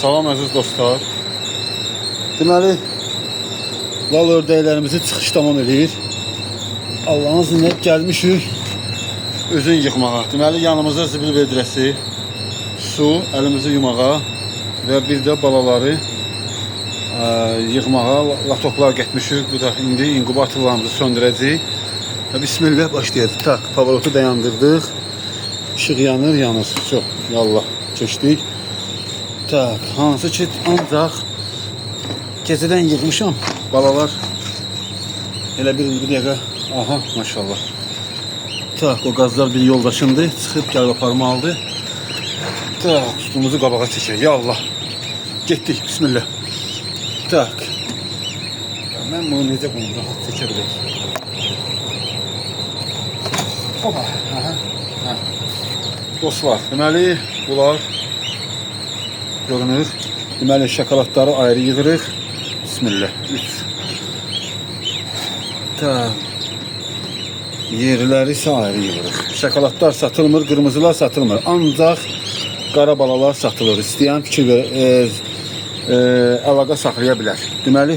Salam əziz dostlar. Deməli, lal ördəklərimizi çıxış tamam edir. Allah'ın izniyle gəlmişik özün yıxmağa. Deməli, yanımızda zibil vedrəsi, su, əlimizi yumağa və bir də balaları yıxmağa latoklar getmişik. Bu da indi inkubatorlarımızı söndürəcək. Bismillah başlayacaq. Tak, pavalotu dayandırdıq. Işıq yanır, yanır. Çox, yallah, keçdik. Tak, hansı ki ancaq gecədən yıxmışam. Balalar elə bir dəqiqə. Aha, maşallah. Tak, o qazlar bir yoldaşımdır. Çıxıb gəlib aparmalıdır. Tak, üstümüzü qabağa çəkək. Yallah. Getdik, bismillah. Tak. Mən bunu necə bunu rahat çəkə bilək. Opa, aha. Ha. Dostlar, deməli, bunlar görünür. Deməli, şokoladları ayrı yığırıq. Bismillah. 3. Tak. Yerləri isə ayrı yığırıq. Şokoladlar satılmır, qırmızılar satılmır. Ancaq qara balalar satılır. İstəyən fikir əlaqə saxlaya bilər. Deməli,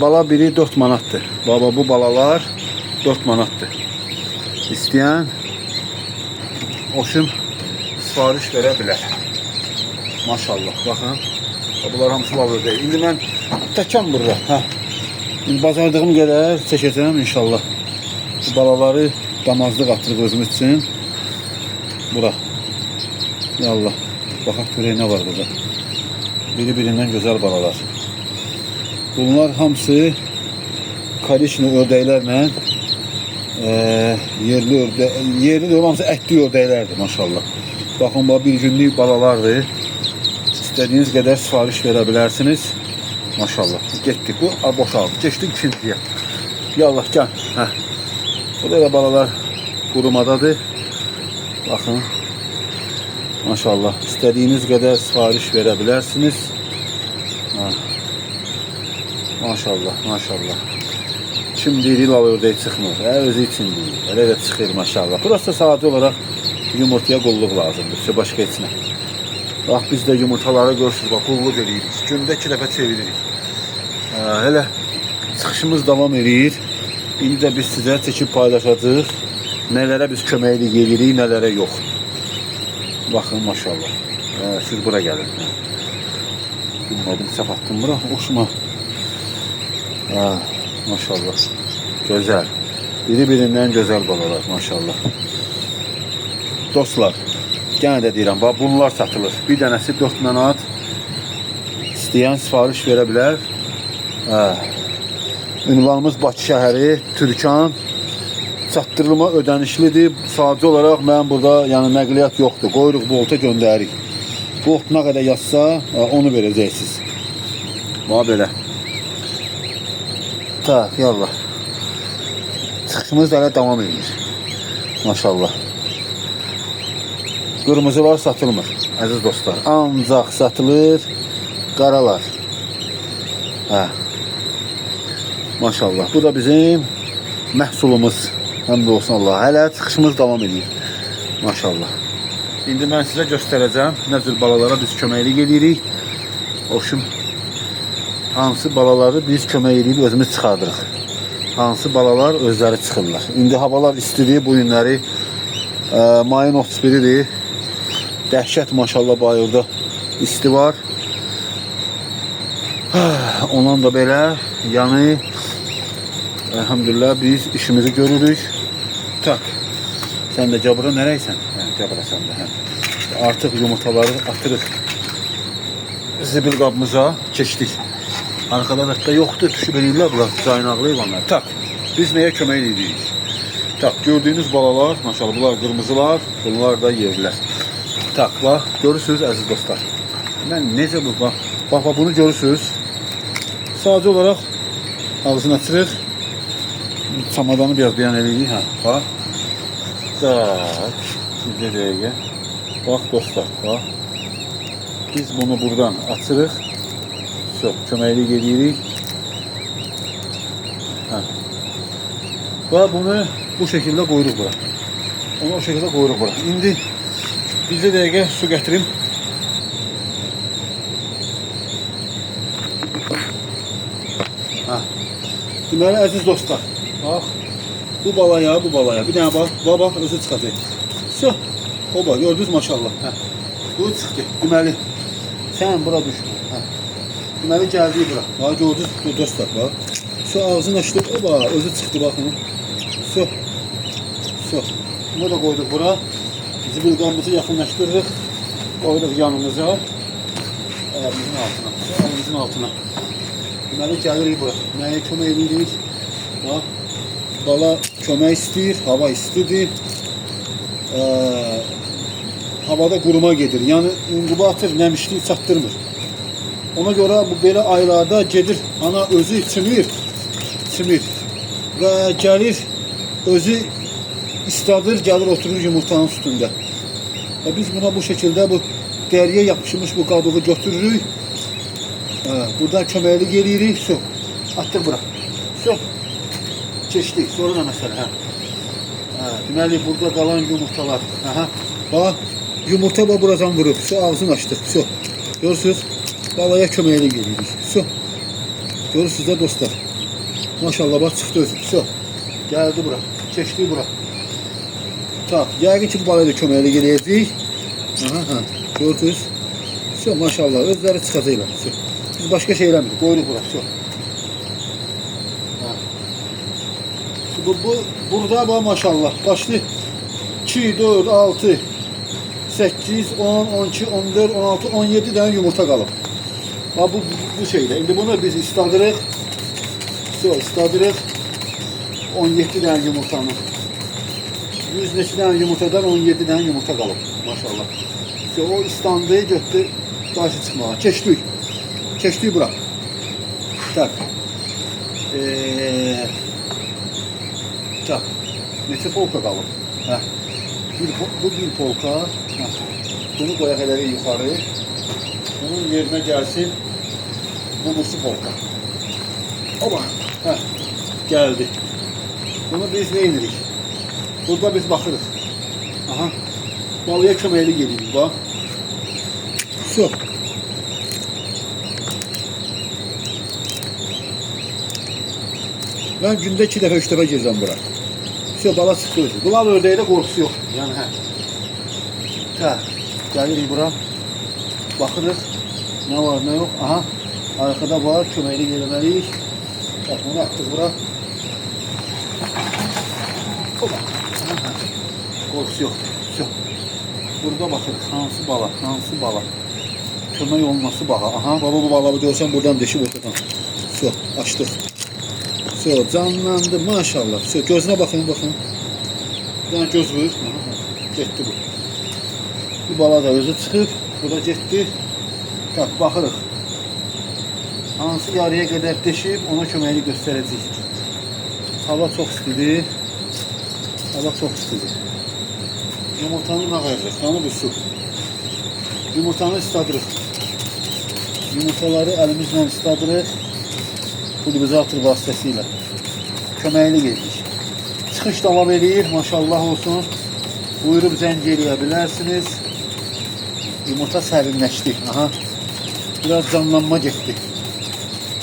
bala biri 4 manatdır. Baba, bu balalar 4 manatdır. İstəyən oşum sifariş verə bilər. Maşallah, baxın. Bunlar hamısı bal ördəyi. İndi mən təkəm burada. Hə. İndi bacardığım qədər çəkəcəm inşallah. Bu balaları damazlıq atırıq özümüz üçün. Bura. Yallah. Baxaq görək nə var burada. Biri-birindən gözəl balalar. Bunlar hamısı karişli ördəklərlə yerli deyil, hamısı ətli ördəklərdir maşallah. Baxın, bu bir günlük balalardır. İstədiyiniz qədər sifariş verə bilərsiniz. Maşallah. Getdik, bu boşaldı. Geçdik ikinciyə. Yallah, gəl. Hə. Burada da balalar qurumadadır. Baxın. Maşallah. İstədiyiniz qədər sifariş verə bilərsiniz. Ha. Maşallah, maşallah. Kim deyir, lal ördək çıxmır. Özü üçün deyir. Elə də çıxır maşallah. Burası sadəcə olaraq yumurtaya qulluq lazımdır. Başqa içinə. Bax, biz də yumurtaları görürsünüz, bax, qulluq edirik. Gündə 2 dəfə çeviririk. Elə çıxışımız davam edir. İndi də biz sizə çəkib paylaşacağıq. Nələrə biz köməklik edirik, nələrə yox. Baxın, maşallah. Siz bura gəlin. Bilmədim, səhv atdım bura. Hoşuma. Maşallah. Gözəl. Biri-birindən gözəl balalar, maşallah. Dostlar, yenə də deyirəm, bax, bunlar satılır. Bir dənəsi 4 manat. İstəyən sifariş verə bilər. Ünvanımız Bakı şəhəri, Türkan. Çatdırılma ödənişlidir. Sadəcə olaraq mən burada yəni nəqliyyat yoxdur. Qoyuruq bolta göndəririk. Bolt nə qədər yazsa, onu verəcəksiniz. Bax, belə. Tak, yallah. Çıxışımız da hələ davam edir. Maşallah. Qırmızılar satılmır, əziz dostlar. Ancaq satılır qaralar. Hə. Maşallah. Bu da bizim məhsulumuz. Həmd olsun Allah. Hələ çıxışımız davam edir. Maşallah. İndi mən sizə göstərəcəm nə cür balalara biz köməklik edirik. Hoşum. Hansı balaları biz kömək edib özümüz çıxardırıq. Hansı balalar özləri çıxırlar. İndi havalar istidir, bu günləri mayın 31-idir. Dəhşət maşallah bayırda isti var. Ondan da belə, yəni elhamdülillah biz işimizi görürük. Tak. Sən də cabıra nərəysən? Cabıra sən də. Artıq yumurtaları atırıq. Zibil qabımıza keçdik. Arxada da yoxdur, düşüb eləyirlər bunlar, caynaqlı heyvanlar. Tak. Biz nəyə kömək edirik? Tak. Gördüyünüz balalar, maşallah bunlar qırmızılar, bunlar da yerlər. Tak, bax, görürsünüz əziz dostlar. Mən necə bu, bax, bunu görürsünüz. Sadəcə olaraq ağzını açırıq. Çamadanı biraz beyan edirik, hə, bax. Tak, bir dəqiqə. Bax, dostlar, bax. Biz bunu buradan açırıq. Köməklik edirik. Hə. Və bunu bu şəkildə qoyuruq bura. Onu o şəkildə qoyuruq bura. İndi bir dəqiqə su gətirim. Deməli, əziz dostlar, bax, bu balaya, bir dənə bax, özü çıxacaq. So, oba, gördünüz maşallah. Hə. Bu çıxdı. Deməli, sən bura düşmə. Hə. Deməli, gəldik bura. Bax, gördünüz dostlar, bax. So, ağzını açdı, oba, özü çıxdı, baxın. So. Bunu da qoyduq bura. Zibil qabımızı yaxınlaşdırırıq. Qoyduq yanımıza. Əlimizin altına. Deməli, gəlirik bura. Nəyə kömək edirik? Bax, bala kömək istəyir, hava istidir. Havada quruma gedir. Yəni, inkubator nəmişliyi çatdırmır. Ona görə bu belə aylarda gedir, ana özü çimir və gəlir, özü istadır, gəlir oturur yumurtanın üstündə. Və biz buna bu şəkildə bu dəriyə yapışmış bu qabığı götürürük. Buradan köməklik eləyirik. So, atdıq bura. So, keçdik. Sonra nə məsələ? Deməli, burada qalan yumurtalar. Bax, yumurta buradan vurub. So, ağzını açdıq. So, görürsünüz, balaya köməklik eləyirik. So, görürsünüz də dostlar. Maşallah, bax, çıxdı özü. So, gəldi bura. Keçdik bura. Tak, yəqin ki, bu balaya da köməklik eləyəcək. Gördünüz. So, maşallah, özləri çıxacaqlar. So, biz başqa şey eləmirik. Qoyuruq bura. So. Burada bax, maşallah, başlı 2, 4, 6, 8, 10, 12, 14, 16, 17 dənə yumurta qalıb. Bax, bu şeydə. İndi bunu biz istadırıq. So, istadırıq. 17 dənə yumurtanı. 100 neçə dənə yumurtadan 17 dənə yumurta qalıb. Maşallah. So, o istandı, götdü, qarşı çıxmağa. Keçdik bura. Tak. Tak. Neçə polka qalıb? Bu bir polka. Bunu qoyaq elərik yuxarı. Bunun yerinə gəlsin bu musu polka. Oba. Gəldi. Bunu biz nə edirik? Burada biz baxırıq. Balaya köməklik edirik, bax. So. Mən gündə 2 dəfə, 3 dəfə girirəm bura. So, bala çıxdı özü. Bunlar ördəkdə qorxusu yoxdur. Yəni, gəlirik bura. Baxırıq. Nə var, nə yox. Arxada var, köməklik eləməliyik. Bunu atdıq bura. Qorxusu yoxdur. So. Burada baxırıq, hansı bala. Kömək olması bağa. Baba bu balı görsən buradan deşib ortadan. So, açdıq. So, canlandı, maşallah. So, gözünə baxın. Yəni, göz vurur. Getdi bu. Bu bala da özü çıxıb. Bu da getdi. Tak, baxırıq. Hansı yarıya qədər deşib, ona köməkli göstərəcək. Hava çox istidir. Yumurtanı nağayırıq, kanı bu su. Yumurtanı ısladırıq. Yumurtaları əlimizlə ısladırıq. Pulverizator vasitəsilə. Köməklik edirik. Çıxış davam edir, maşallah olsun. Buyurub zəng eləyə bilərsiniz. Yumurta sərinləşdi. Biraz canlanma getdi.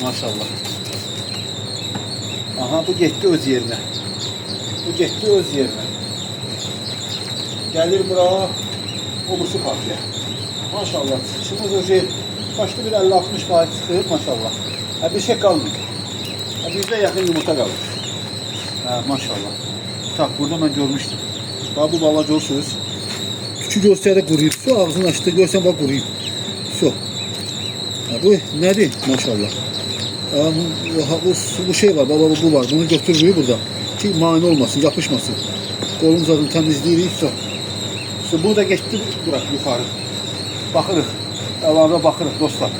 Maşallah. Bu getdi öz yerinə. Gəlir bura, o bursu partiya. Maşallah, çıxışımız özü başlı bir 50-60% çıxır, maşallah. Bir şey qalmır. Bizdə yaxın yumurta qalır. Maşallah. Tak, burada mən görmüşdüm. Bu bala görürsünüz. Tükü göstərdə quruyub. Su ağzını açdı, görsən bax quruyub. Su. Bu nədir? Maşallah. Bu şey var, baba bu var. Bunu götürürük burada. Ki mani olmasın, yapışmasın. Qolun zadını təmizləyirik. Su. Bu da getdi bura yuxarı. Baxırıq. Əlavə baxırıq dostlar.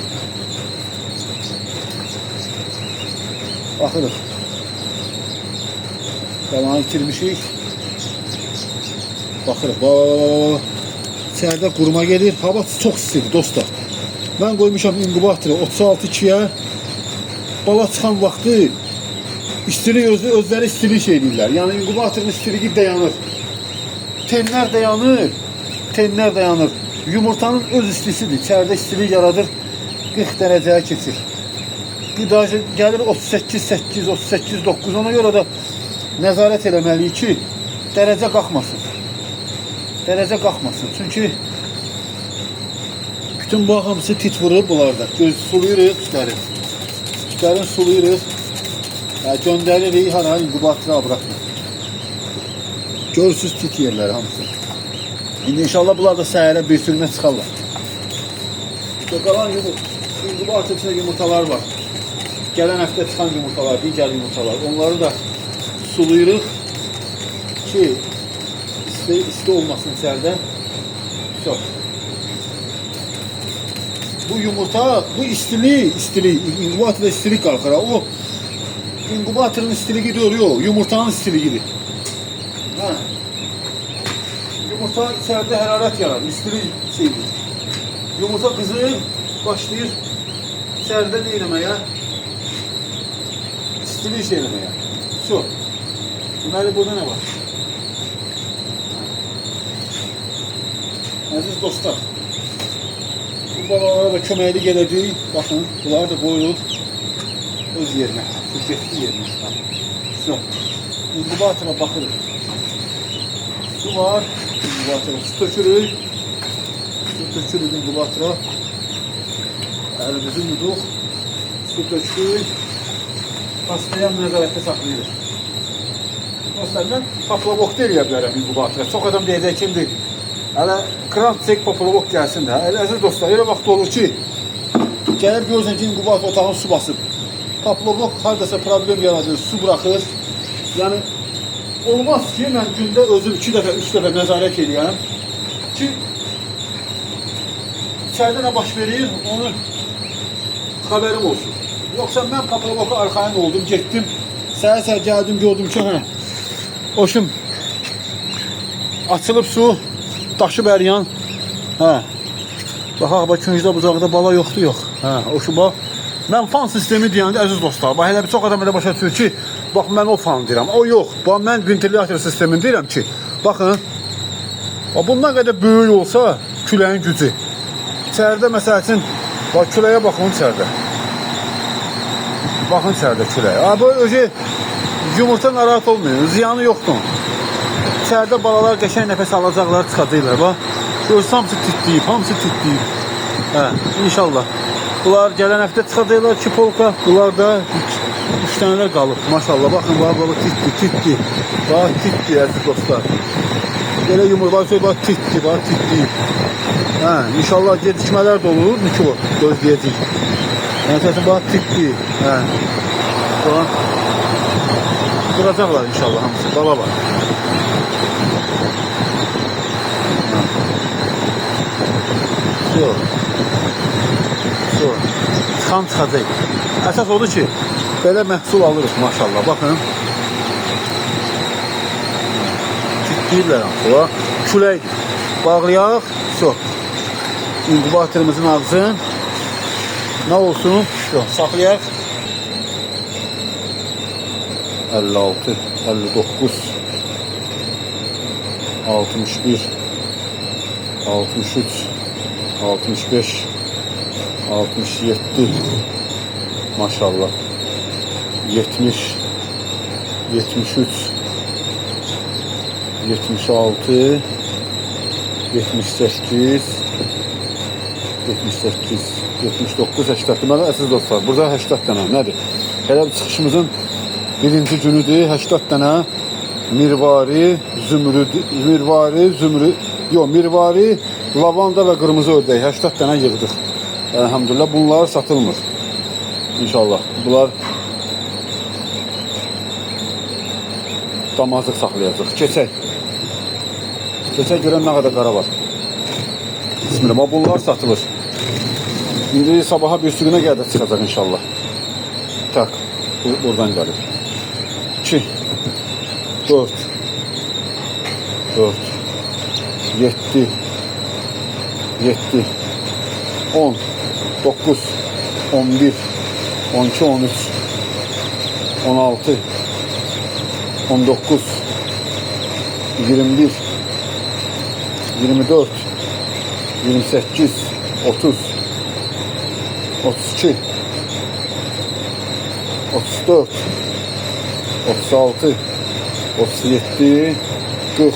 Baxırıq. Qalanı itirmişik. Baxırıq. İçəridə quruma gedir. Hava çox istidir dostlar. Mən qoymuşam inkubatora 36-2-yə. Bala çıxan vaxtı istilik özləri istilik şey edirlər. Yəni inkubatorun istiligi dayanır. Tenlər dayanır. Yumurtanın öz istisidir. İçəridə istilik yaradır. 40 dərəcəyə keçir. qidacı gəlir 38-8, 38-9. Ona görə də nəzarət eləməliyik ki, dərəcə qalxmasın. Dərəcə qalxmasın. Çünki bütün bu hamısı tit vurur bunlarda. Göz suluyuruq üstləri. Üstlərini suluyuruq. Göndəririk hara inkubatora bırakmır. Görürsüz tit yerləri hamısı. İndi inşallah bunlar da səhərə bir sürünə çıxarlar. İşte qalan inkubator içində yumurtalar var. Gələn həftə çıxan yumurtalar, digər yumurtalar. Onları da suluyuruq ki isti olmasın içəridə. Çox. Bu yumurta, bu istilik, inkubatorda istilik qalxır. O inkubatorun istiliği doğru, yumurtanın istiliğidir. Ha. Yumurta içeride hararet yarar, istilik şeydir. Yumurta kızır, başlayır içeride ne eləməyə? İstilik şey eləməyə. Şu. Deməli burada ne var? Aziz dostlar, bu balalara da köməkli gələcək. Baxın, bunlar da qoyulub öz yerinə, getdi yerinə. Su. İnkubatora baxırıq. Su var, inkubatora su tökürük. Su tökürük inkubatora. Əlimizi yuduq. Su tökürük. Hastayam nəzarətdə saxlayırıq. Dostlar, mən paplavok da eləyə bilərəm inkubatora. Çox adam deyəcək kimdir? Hələ kran çək paplavok gəlsin də. Əziz dostlar, elə vaxt olur ki, gəlir görürsən ki, inkubator otağın su basıb. Paplavok haradasa problem yaradır, su bırakır. Yani olmaz ki, mən gündə özüm 2 dəfə, 3 dəfə nəzarət edəyəm ki, içəridə nə baş verir, onun xəbərim olsun. Yoxsa mən paplavoka arxayın oldum, getdim, səhər-səhər gəldim, gördüm ki, hoşum, açılıb su, daşıb əryan, baxaq, küncdə bucaqda bala yoxdur, yox, hoşum, bax. Mən fan sistemi deyəndə, əziz dostlar, bax, elə bir çox adam elə başa düşür ki, bax, mən o fan deyirəm, o yox, bax, mən ventilator sistemini deyirəm ki, baxın, bundan qədər böyük olsa, küləyin gücü, içəridə, məsəl üçün, bax, küləyə baxın içəridə, baxın içəridə küləyə, bu özü, yumurta narahat olmuyor, ziyanı yoxdur, içəridə balalar qəşəng nəfəs alacaqlar, çıxacaqlar, bax, görürsə, hamısı titləyib, inşallah. Bunlar gələn həftə çıxacaqlar 2 polka. Bunlar da 3 dənələr qalıb. Maşallah. Baxın, baba titdi. Bax, titdi, əziz dostlar. Belə yumurlar söz, bax, titdi. İnşallah gecikmələr də olur. Mikro gözləyəcək. Yəni, bax, titdi. Duracaqlar inşallah hamısı. Bala var. Yox. Çıxan çıxacaq. Əsas odur ki, belə məhsul alırıq maşallah. Baxın. Ciddirlər hamısı. Külək bağlayaq. İnkubatorumuzun ağzını nə olsun? Saxlayaq. 56, 59, 61, 63, 65, 67, maşallah, 70, 73, 76, 78, 78, 79, 80. Deməli, əziz dostlar, burada 80 dənə nədir? Elə bir çıxışımızın birinci günüdür, 80 dənə mirvari, lavanda və qırmızı ördək 80 dənə yığdıq. Elhamdülillah, bunlar satılmır. İnşallah. Bunlar damazlıq saxlayacaq. Keçək görən nə qədər qara var. Bismillah, bunlar satılır. İndi sabaha bir sürünə qədər çıxacaq inşallah. Tak, buradan gəlir. 2, 4, 7, 10, 9, 11, 12, 13, 16, 19, 21, 24, 28, 30, 32, 34, 36, 37, 40,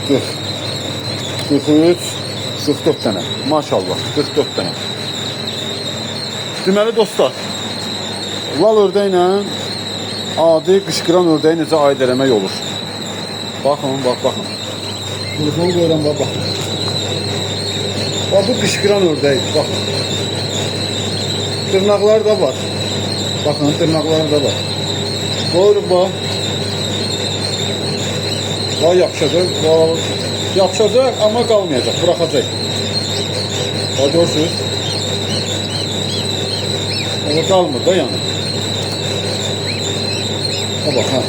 40, 43, 44 tane. Maşallah 44 tane. Deməli dostlar, lal ördəklə adi qışqıran ördəyi necə aid eləmək olur? Baxın, baxın. Telefonu qoyuram, baxın. Bu qışqıran ördək, baxın. Dırnaqları da var. Baxın, dırnaqları da var. Qoyuruq, bax. Bax, yapışacaq. Yapışacaq, amma qalmayacaq, bıraxacaq. Bax, görürsünüz. O qalmır da yəni. Bax, ha.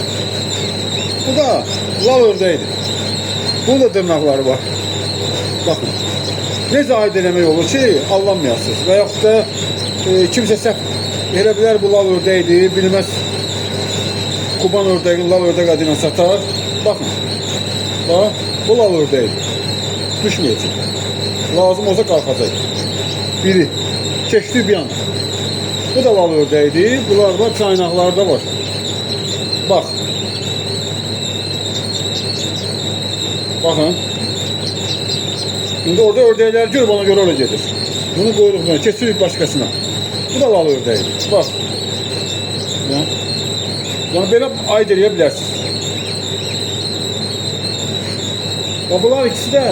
Bu da lal ördəkdir. Bunun da dırnaqları var. Baxın. Necə aid eləmək olur ki, allanmayasınız. Və yaxud da kimsə səhv elə bilər bu lal ördəkdir, bilməz Kuban ördəyin lal ördək adıyla satar. Baxın. Bax, bu lal ördəkdir. Düşməyəcək. Lazım olsa qalxacaq. Biri. Keçdi bir yana. Bu da lal ördəkdir. Bunlar var, caynaqlarda var. Bax. Baxın. Şimdi orada ördəklər görüb ona görə oraya gedir. Bunu qoyuruq buna, keçirik başqasına. Bu da lal ördəkdir. Bax. Yəni belə aid eləyə bilərsiniz. Bunlar ikisi də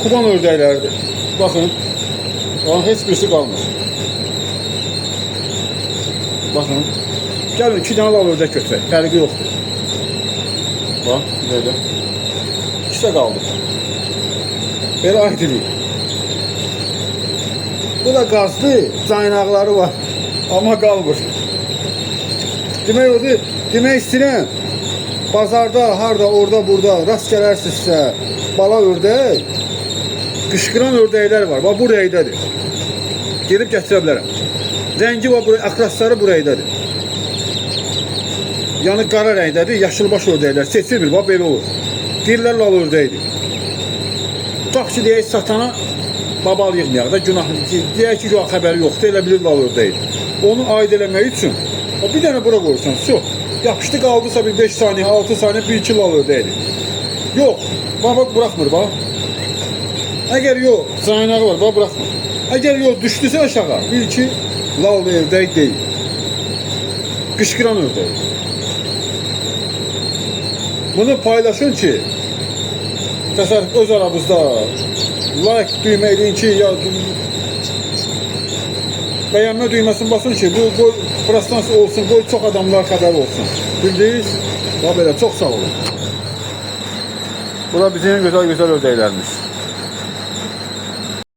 Kuban ördəkləridir. Baxın. Heç birisi qalmır. Baxın. Gəlin 2 dənə lal ördək götürək. Fərqi yoxdur. Bax, belə. İkisi də qaldı. Belə aid eləyik. Bu da qazdı, caynaqları var. Amma qalmır. Demək odur, demək istəyirəm, bazarda, harda, orada, burada rast gələrsinizsə, bala ördək, qışqıran ördəklər var. Bax, bu rəydədir. Gelib gətirə bilərəm. Rəngi var, akrasları bu rəydədir. Yəni qara rəngdədir, yaşılbaş ördəklər seçilmir, bax belə olur. Deyirlər lal ördəkdir. Tutaq ki, deyək satana babal yığmayaq da, günah, deyək ki, xəbəri yoxdur, elə bilir lal ördəkdir. Onu aid eləmək üçün bir dənə bura qoyursan, çox. Yapışdı qaldısa bir 5 saniyə, 6 saniyə, 1-2 lal ördəkdir. Yox, bax, buraxmır, bax. Əgər yox, caynağı var, bax, buraxmır. Əgər yox, düşdüsə aşağı, 1-2 lal ördək deyil. Qışqıran ördək. Bunu paylaşın ki, təsərrüf öz aramızda like düymə edin ki, ya bəyənmə düyməsini basın ki, bu burasından olsun, qoy çox adamlar xəbər olsun. Bildiniz? Bax belə, çox sağ olun. Bura bizim gözəl ördəklərimiz.